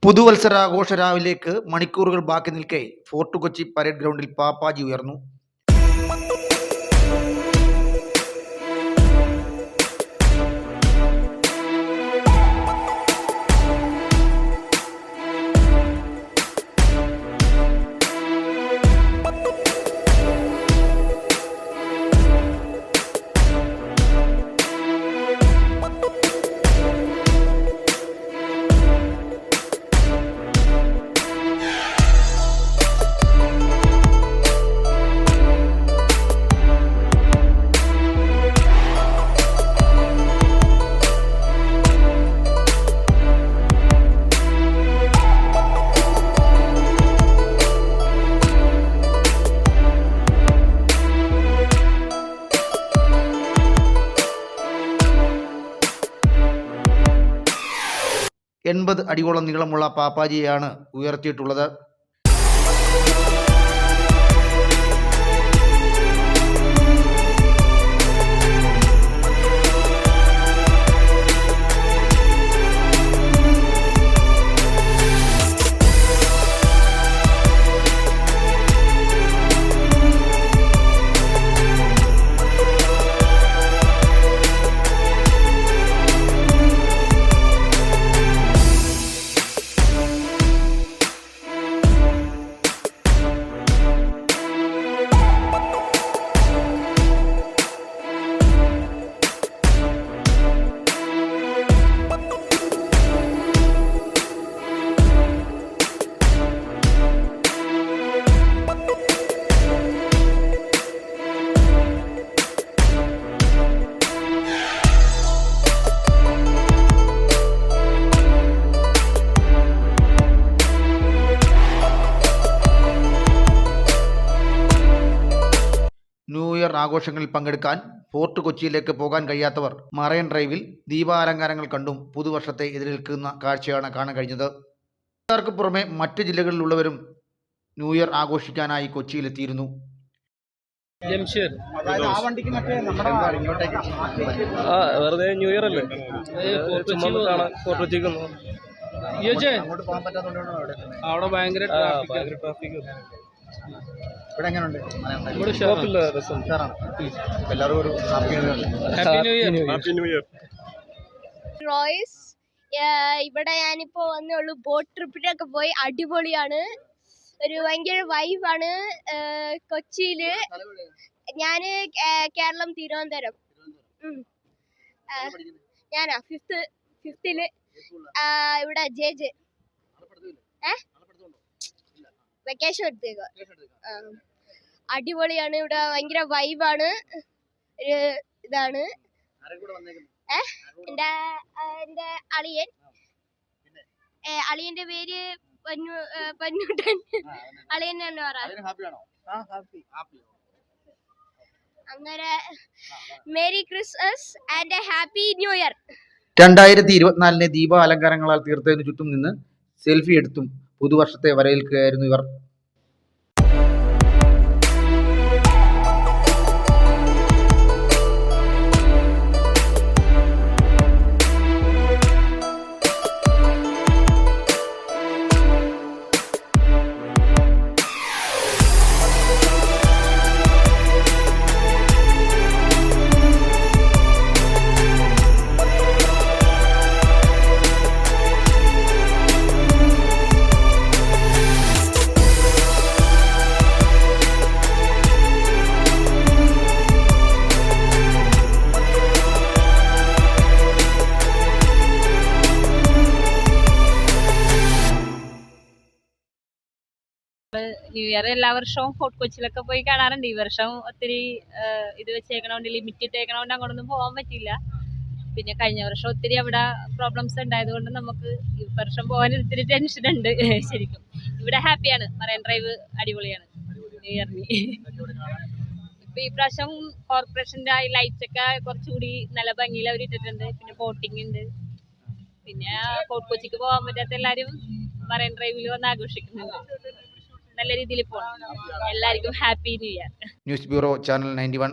പുതുവത്സരാഘോഷ രാവിലേക്ക് മണിക്കൂറുകൾ ബാക്കി നിൽക്കെ ഫോർട്ട് കൊച്ചി പരേഡ് ഗ്രൗണ്ടിൽ പാപ്പാജി ഉയർന്നു. എൺപത് അടിയോളം നീളമുള്ള പാപ്പാജിയെയാണ് ഉയർത്തിയിട്ടുള്ളത്. ന്യൂ ഇയർ ആഘോഷങ്ങളിൽ പങ്കെടുക്കാൻ ഫോർട്ട് കൊച്ചിയിലേക്ക് പോകാൻ കഴിയാത്തവർ മറൈൻ ഡ്രൈവിൽ ദീപാലങ്കാരങ്ങൾ കണ്ടും പുതുവർഷത്തെ എതിരേൽക്കുന്ന കാഴ്ചയാണ് കാണാൻ കഴിഞ്ഞത്. ക്ക് പുറമെ മറ്റ് ജില്ലകളിലുള്ളവരും ന്യൂ ഇയർ ആഘോഷിക്കാനായി കൊച്ചിയിലെത്തിയിരുന്നു. വെറുതെ ന്യൂ ഇയർ അല്ലേ, അവിടെ ഭയങ്കര ട്രാഫിക്. റോയ്സ്, ഇവിടെ ഞാനിപ്പോ വന്നുള്ളൂ. ബോട്ട് ട്രിപ്പിനൊക്കെ പോയി, അടിപൊളിയാണ്. ഒരു ഭയങ്കര വൈബാണ്. കൊച്ചിയില് ഞാന് കേരളം തിരുവനന്തപുരം. ഞാനാ ഫിഫ്തില് ഇവിടെ ജെ വെക്കേഷൻ എടുത്തേക്ക. അടിപൊളിയാണ്, ഇവിടെ ഭയങ്കര വൈബാണ്. ഒരു ഇതാണ്. എന്റെ അളിയന്റെ പേര് പൊന്നൂട്ടൻ. അളിയൻ തന്നെ പറ. അങ്ങനെ merry Christmas and happy new year. 2024 ദീപാലങ്കാരങ്ങളാൽ തീർത്തതിനു ചുറ്റും നിന്ന് സെൽഫി എടുത്തും പുതുവർഷത്തെ വരവേൽക്കുകയായിരുന്നു ഇവർ. ന്യൂ ഇയർ എല്ലാ വർഷവും ഫോർട്ട് കൊച്ചിയിലൊക്കെ പോയി കാണാറുണ്ട്. ഈ വർഷം ഒത്തിരി ഇത് വെച്ചേക്കണോണ്ട്, ലിമിറ്റ് ഇട്ടേക്കണോണ്ട് അങ്ങോട്ടൊന്നും പോകാൻ പറ്റില്ല. പിന്നെ കഴിഞ്ഞ വർഷം ഒത്തിരി അവിടെ പ്രോബ്ലംസ് ഉണ്ടായത് കൊണ്ട് നമുക്ക് ഈ വർഷം പോകാൻ ഒത്തിരി ടെൻഷൻ ഉണ്ട്. ശരിക്കും ഇവിടെ ഹാപ്പിയാണ്. മറൈൻ ഡ്രൈവ് അടിപൊളിയാണ് ന്യൂ ഇയറിന്. ഇപ്പൊ ഈ പ്രാവശ്യം കോർപ്പറേഷന്റെ ലൈറ്റ്സ് ഒക്കെ കുറച്ചുകൂടി നല്ല ഭംഗിയിൽ അവർ ഇട്ടിട്ടുണ്ട്. പിന്നെ ബോട്ടിംഗ് ഉണ്ട്. പിന്നെ ഫോർട്ട് കൊച്ചിക്ക് പോകാൻ പറ്റാത്ത എല്ലാവരും മറൈൻ ഡ്രൈവിൽ വന്ന് ആഘോഷിക്കുന്നുണ്ട്. നല്ല രീതിയിൽ പോകണം. എല്ലാവർക്കും happy new year. News bureau, channel 91.